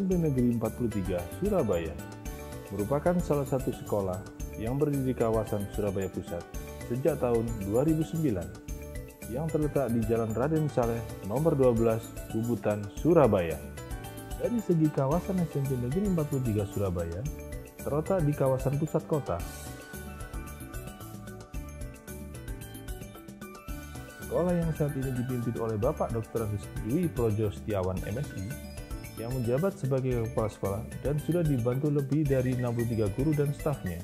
SMP Negeri 43 Surabaya merupakan salah satu sekolah yang berdiri di kawasan Surabaya Pusat sejak tahun 2009 yang terletak di Jalan Raden Saleh nomor 12 Bubutan, Surabaya. Dari segi kawasan SMP Negeri 43 Surabaya terletak di kawasan pusat kota. Sekolah yang saat ini dipimpin oleh Bapak Dr. Dwi Projo Setiawan MSI yang menjabat sebagai kepala sekolah dan sudah dibantu lebih dari 63 guru dan stafnya.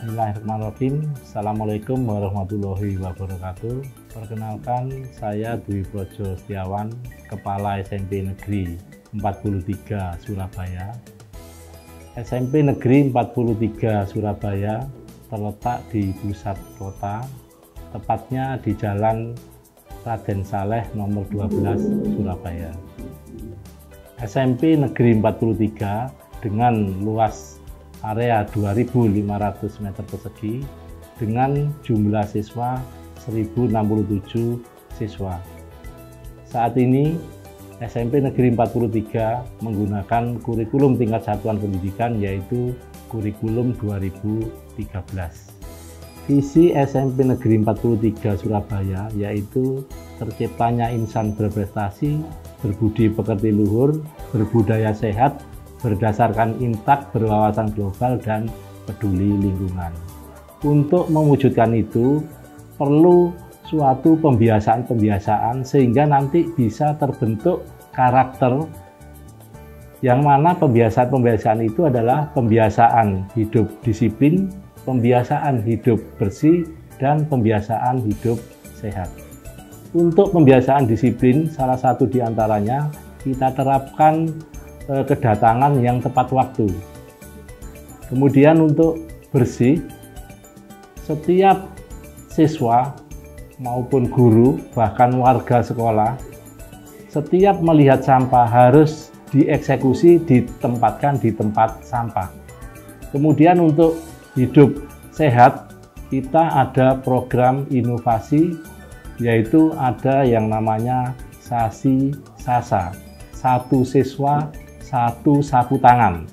Bismillahirrahmanirrahim. Assalamualaikum warahmatullahi wabarakatuh. Perkenalkan, saya Dwi Projo Setiawan, Kepala SMP Negeri 43 Surabaya. SMP Negeri 43 Surabaya terletak di pusat kota, tepatnya di Jalan Raden Saleh nomor 12 Surabaya. SMP Negeri 43 dengan luas area 2.500 meter persegi dengan jumlah siswa 1.067 siswa. Saat ini SMP Negeri 43 menggunakan kurikulum tingkat satuan pendidikan yaitu kurikulum 2013. Visi SMP Negeri 43 Surabaya yaitu terciptanya insan berprestasi, berbudi pekerti luhur, berbudaya sehat, berdasarkan intak, berwawasan global, dan peduli lingkungan. Untuk mewujudkan itu perlu suatu pembiasaan-pembiasaan sehingga nanti bisa terbentuk karakter yang mana pembiasaan-pembiasaan itu adalah pembiasaan hidup disiplin, pembiasaan hidup bersih, dan pembiasaan hidup sehat. Untuk pembiasaan disiplin, salah satu diantaranya kita terapkan kedatangan yang tepat waktu. Kemudian untuk bersih, setiap siswa maupun guru, bahkan warga sekolah, setiap melihat sampah harus dieksekusi, ditempatkan di tempat sampah. Kemudian untuk hidup sehat, kita ada program inovasi, yaitu ada yang namanya Sasi Sasa, satu siswa, satu sapu tangan.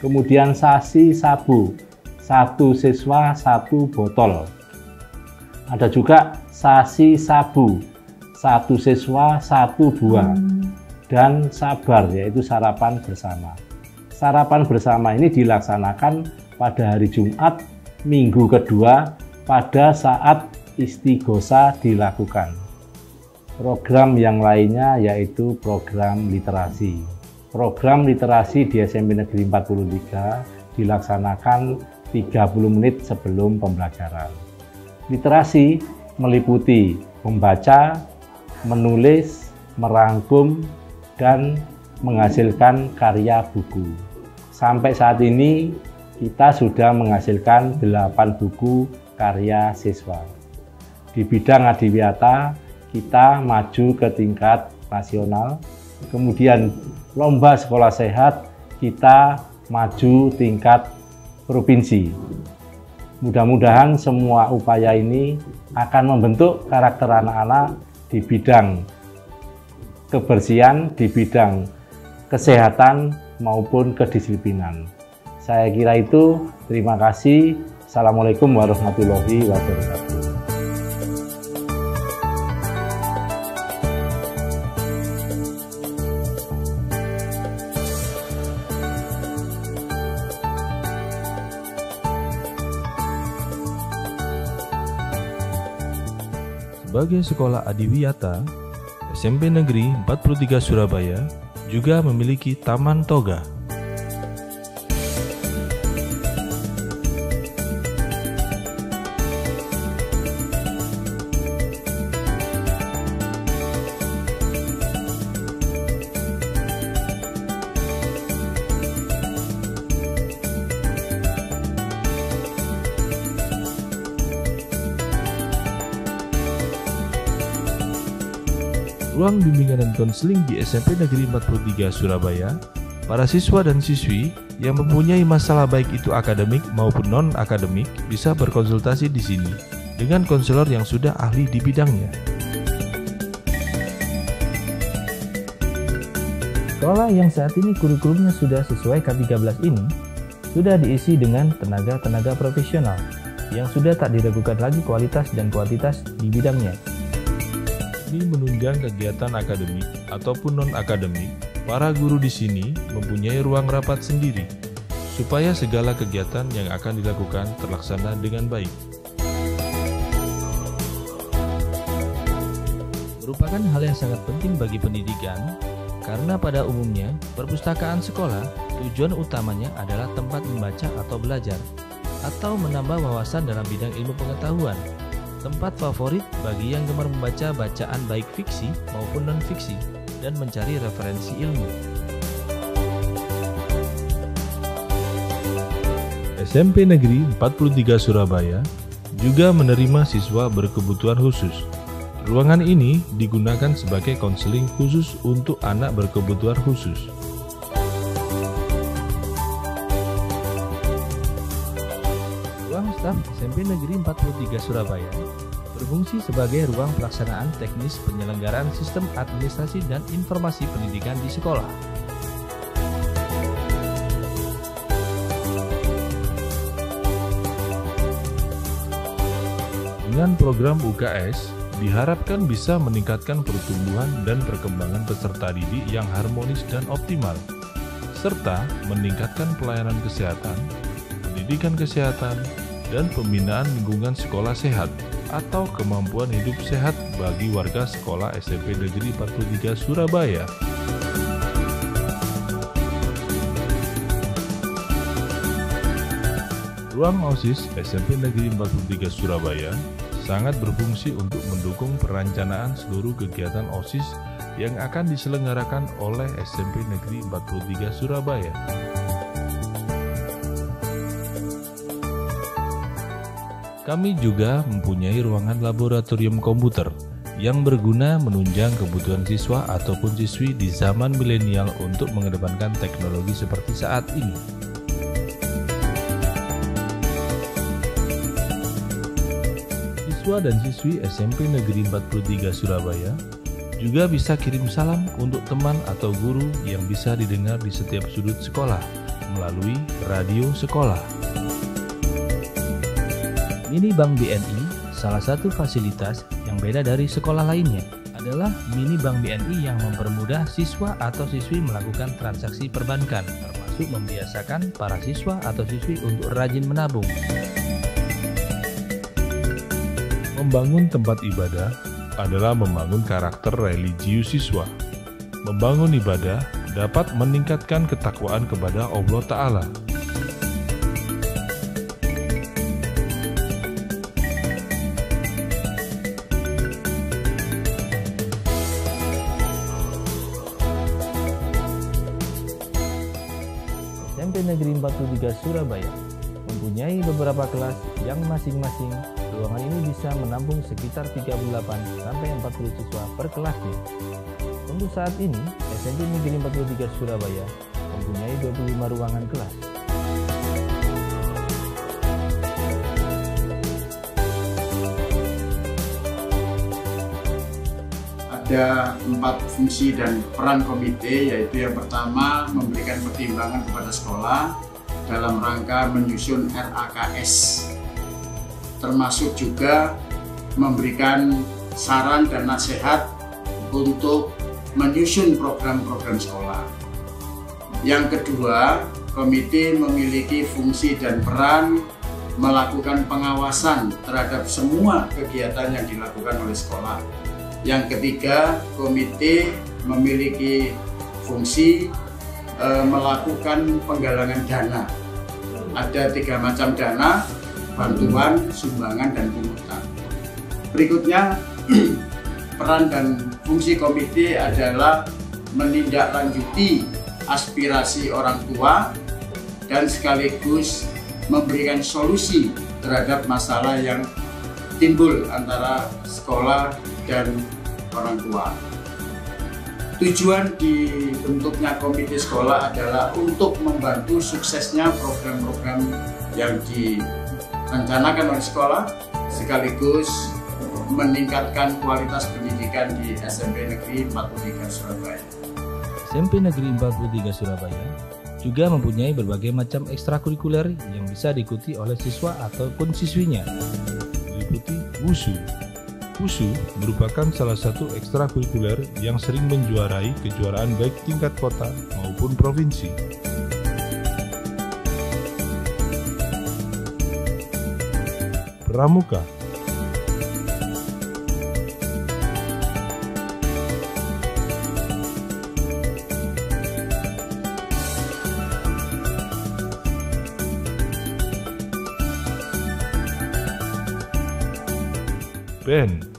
Kemudian Sasi Sabu, satu siswa, satu botol. Ada juga Sasi Sabu, satu siswa, satu buah. Dan Sabar, yaitu sarapan bersama. Sarapan bersama ini dilaksanakan pada hari Jumat, minggu kedua, pada saat istighosa dilakukan. Program yang lainnya yaitu program literasi. Program literasi di SMP Negeri 43 dilaksanakan 30 menit sebelum pembelajaran. Literasi meliputi membaca, menulis, merangkum, dan menghasilkan karya buku. Sampai saat ini kita sudah menghasilkan 8 buku karya siswa. Di bidang adiwiyata kita maju ke tingkat nasional, kemudian lomba sekolah sehat kita maju tingkat provinsi. Mudah-mudahan semua upaya ini akan membentuk karakter anak-anak di bidang kebersihan, di bidang kesehatan maupun kedisiplinan. Saya kira itu. Terima kasih. Assalamualaikum warahmatullahi wabarakatuh. Sebagai sekolah adiwiyata, SMP Negeri 43 Surabaya juga memiliki Taman Toga. Ruang bimbingan dan konseling di SMP Negeri 43 Surabaya, para siswa dan siswi yang mempunyai masalah baik itu akademik maupun non-akademik bisa berkonsultasi di sini. dengan konselor yang sudah ahli di bidangnya. Sekolah yang saat ini kurikulumnya sudah sesuai K13 ini sudah diisi dengan tenaga-tenaga profesional yang sudah tak diragukan lagi kualitas dan kuantitas di bidangnya. Ini menunjang kegiatan akademik ataupun non-akademik, para guru di sini mempunyai ruang rapat sendiri supaya segala kegiatan yang akan dilakukan terlaksana dengan baik. Merupakan hal yang sangat penting bagi pendidikan, karena pada umumnya perpustakaan sekolah tujuan utamanya adalah tempat membaca atau belajar, atau menambah wawasan dalam bidang ilmu pengetahuan. Tempat favorit bagi yang gemar membaca bacaan baik fiksi maupun non-fiksi dan mencari referensi ilmu. SMP Negeri 43 Surabaya juga menerima siswa berkebutuhan khusus. Ruangan ini digunakan sebagai konseling khusus untuk anak berkebutuhan khusus. Ruang staf SMP Negeri 43 Surabaya berfungsi sebagai ruang pelaksanaan teknis penyelenggaraan sistem administrasi dan informasi pendidikan di sekolah. Dengan program UKS, diharapkan bisa meningkatkan pertumbuhan dan perkembangan peserta didik yang harmonis dan optimal, serta meningkatkan pelayanan kesehatan, pendidikan kesehatan, dan pembinaan lingkungan sekolah sehat atau kemampuan hidup sehat bagi warga sekolah SMP Negeri 43 Surabaya. Ruang OSIS SMP Negeri 43 Surabaya sangat berfungsi untuk mendukung perencanaan seluruh kegiatan OSIS yang akan diselenggarakan oleh SMP Negeri 43 Surabaya. Kami juga mempunyai ruangan laboratorium komputer yang berguna menunjang kebutuhan siswa ataupun siswi di zaman milenial untuk mengedepankan teknologi seperti saat ini. Siswa dan siswi SMP Negeri 43 Surabaya juga bisa kirim salam untuk teman atau guru yang bisa didengar di setiap sudut sekolah melalui radio sekolah. Mini Bank BNI, salah satu fasilitas yang beda dari sekolah lainnya, adalah Mini Bank BNI yang mempermudah siswa atau siswi melakukan transaksi perbankan, termasuk membiasakan para siswa atau siswi untuk rajin menabung. Membangun tempat ibadah adalah membangun karakter religius siswa. Membangun ibadah dapat meningkatkan ketakwaan kepada Allah Ta'ala. SMP Negeri 43 Surabaya mempunyai beberapa kelas yang masing-masing ruangan ini bisa menampung sekitar 38 sampai 40 siswa per kelasnya. Untuk saat ini, SMP Negeri 43 Surabaya mempunyai 25 ruangan kelas. Ada 4 fungsi dan peran komite, yaitu yang pertama memberikan pertimbangan kepada sekolah dalam rangka menyusun RAKS, termasuk juga memberikan saran dan nasihat untuk menyusun program-program sekolah. Yang kedua, komite memiliki fungsi dan peran melakukan pengawasan terhadap semua kegiatan yang dilakukan oleh sekolah. Yang ketiga, komite memiliki fungsi melakukan penggalangan dana. Ada 3 macam dana: bantuan, sumbangan, dan pungutan. Berikutnya, peran dan fungsi komite adalah menindaklanjuti aspirasi orang tua dan sekaligus memberikan solusi terhadap masalah yang timbul antara sekolah dan orang tua. Tujuan dibentuknya komite sekolah adalah untuk membantu suksesnya program-program yang direncanakan oleh sekolah sekaligus meningkatkan kualitas pendidikan di SMP Negeri 43 Surabaya. SMP Negeri 43 Surabaya juga mempunyai berbagai macam ekstrakurikuler yang bisa diikuti oleh siswa ataupun siswinya. Meliputi WUSU. WUSU merupakan salah satu ekstrakurikuler yang sering menjuarai kejuaraan baik tingkat kota maupun provinsi. Pramuka. Band.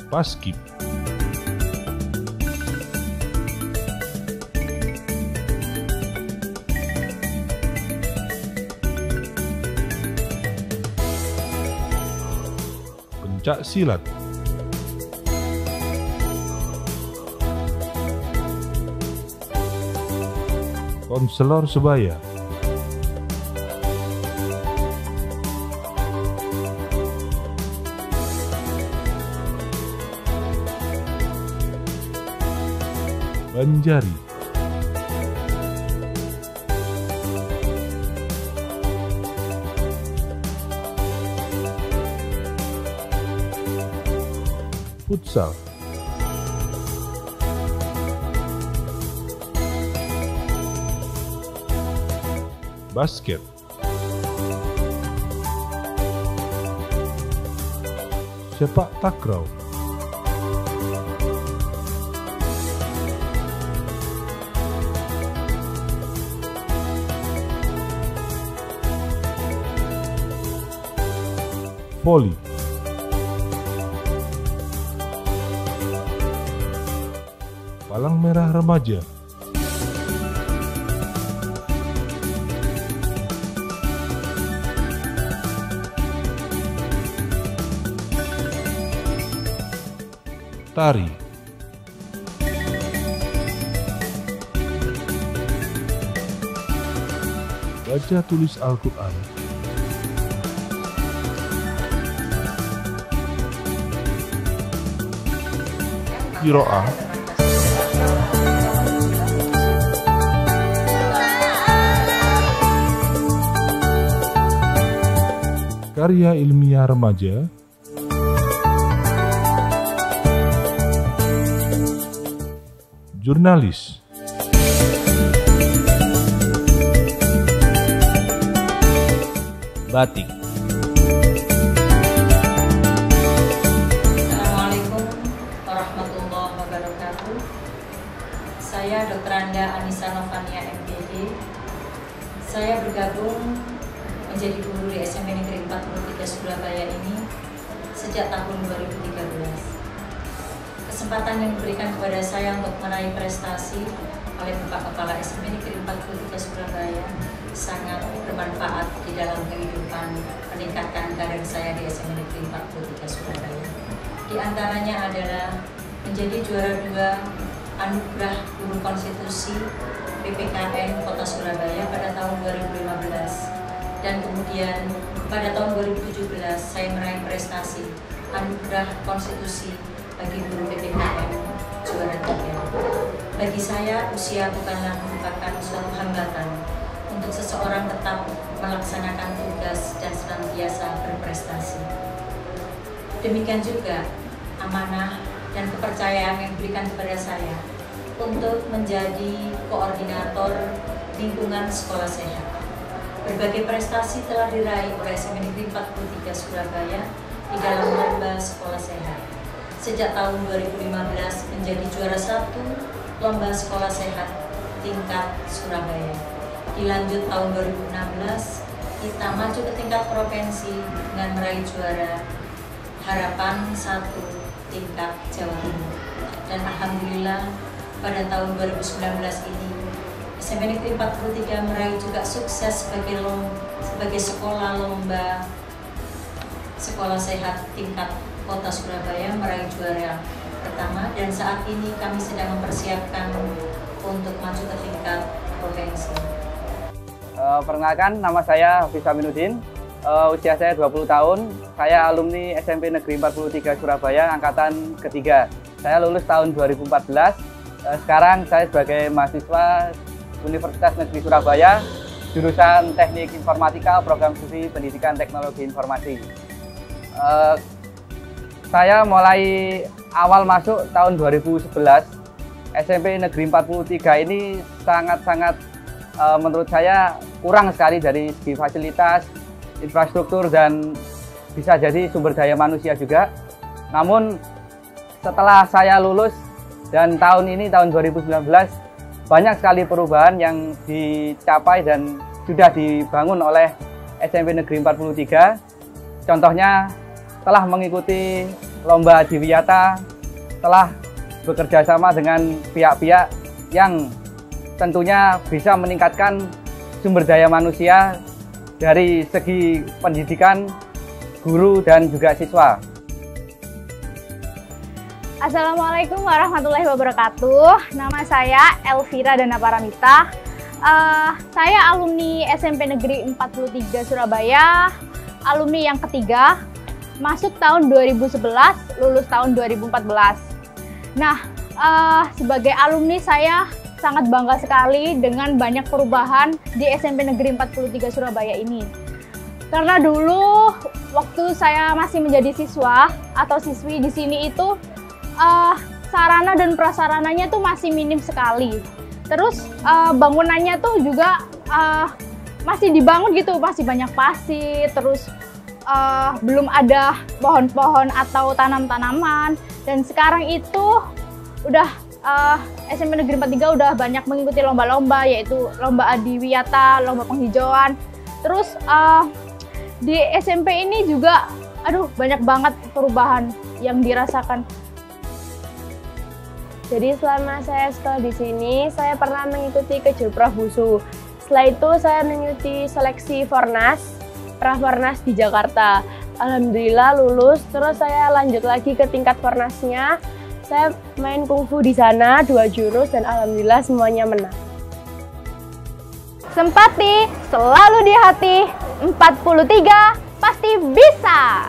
Paskib. Pencak silat. Konselor sebaya. Banjari. Futsal. Basket. Sepak takraw. Voli. Palang merah remaja. Tari. Baca tulis Al-Quran. Qiraah. Karya ilmiah remaja. Jurnalis. Batik. Assalamualaikum warahmatullahi wabarakatuh. Saya Dr. Anda Anissa Novania MPD. Saya bergabung menjadi guru di SMP Negeri 43 Surabaya ini sejak tahun 2013. Kesempatan yang diberikan kepada saya untuk meraih prestasi oleh Bapak Kepala SMP Negeri 43 Surabaya sangat bermanfaat di dalam kehidupan meningkatkan karir saya di SMP Negeri 43 Surabaya. Di antaranya adalah menjadi juara 2 Anugerah Guru Konstitusi PPKN Kota Surabaya pada tahun 2015 dan kemudian pada tahun 2017 saya meraih prestasi Anugerah Konstitusi bagi guru PPKN juara 3. Bagi saya, usia bukanlah merupakan suatu hambatan untuk seseorang tetap melaksanakan tugas dan senantiasa berprestasi. Demikian juga amanah dan kepercayaan yang diberikan kepada saya untuk menjadi koordinator lingkungan sekolah sehat. Berbagai prestasi telah diraih oleh SMP Negeri 43 Surabaya di dalam lomba sekolah sehat. Sejak tahun 2015 menjadi juara 1 lomba sekolah sehat tingkat Surabaya. Dilanjut tahun 2016 kita maju ke tingkat provinsi dengan meraih juara Harapan 1 tingkat Jawa Timur. Dan alhamdulillah pada tahun 2019 ini SMP Negeri 43 meraih juga sukses sebagai sekolah lomba sekolah sehat tingkat kota Surabaya meraih juara pertama, dan saat ini kami sedang mempersiapkan untuk maju ke tingkat provinsi. Perkenalkan, nama saya Hafiz Aminuddin, usia saya 20 tahun, saya alumni SMP Negeri 43 Surabaya, angkatan ketiga. Saya lulus tahun 2014, sekarang saya sebagai mahasiswa Universitas Negeri Surabaya, jurusan Teknik Informatika, Program Studi Pendidikan Teknologi Informasi. Saya mulai awal masuk tahun 2011, SMP Negeri 43 ini sangat-sangat menurut saya kurang sekali dari segi fasilitas, infrastruktur, dan bisa jadi sumber daya manusia juga. Namun setelah saya lulus dan tahun ini, tahun 2019, banyak sekali perubahan yang dicapai dan sudah dibangun oleh SMP Negeri 43. Contohnya telah mengikuti lomba Adiwiyata, telah bekerja sama dengan pihak-pihak yang tentunya bisa meningkatkan sumber daya manusia dari segi pendidikan, guru, dan juga siswa. Assalamualaikum warahmatullahi wabarakatuh. Nama saya Elvira Dana Paramita. Saya alumni SMP Negeri 43 Surabaya, alumni yang ketiga, masuk tahun 2011, lulus tahun 2014. Nah, sebagai alumni saya sangat bangga sekali dengan banyak perubahan di SMP Negeri 43 Surabaya ini. Karena dulu waktu saya masih menjadi siswa atau siswi di sini itu sarana dan prasarananya tuh masih minim sekali. Terus bangunannya tuh juga masih dibangun gitu, masih banyak pasir, terus belum ada pohon-pohon atau tanam-tanaman. Dan sekarang itu udah SMP Negeri 43 udah banyak mengikuti lomba-lomba, yaitu lomba Adiwiyata, lomba penghijauan. Terus di SMP ini juga banyak banget perubahan yang dirasakan. Jadi selama saya sekolah di sini, saya pernah mengikuti Kejurprov Wusu. Setelah itu saya mengikuti seleksi Fornas, Prafornas di Jakarta. Alhamdulillah lulus, terus saya lanjut lagi ke tingkat Fornasnya. Saya main kungfu di sana, 2 jurus, dan alhamdulillah semuanya menang. Sempati selalu di hati, 43 pasti bisa.